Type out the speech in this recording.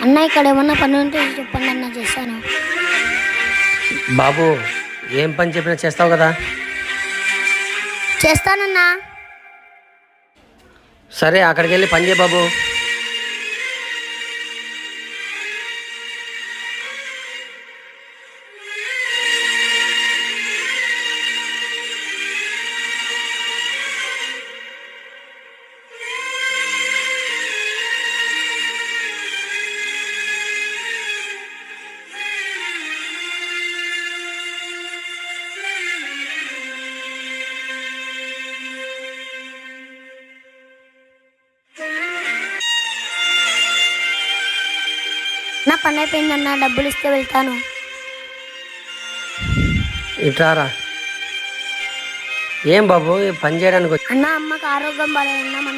అన్న ఇక్కడ ఏమన్నా పని ఉంటే చెప్పండి అన్న, చేస్తాను. బాబు, ఏం పని చెప్పినా చేస్తావు కదా? చేస్తానన్నా. సరే, అక్కడికి వెళ్ళి పని చేయి బాబు. నా పని అయిపోయిందన్న, డబ్బులు ఇస్తే వెళ్తాను. ఇటారా. ఏం బాబు, ఈ పని చేయడానికి అన్న అమ్మకి ఆరోగ్యం బాగాలేదన్న.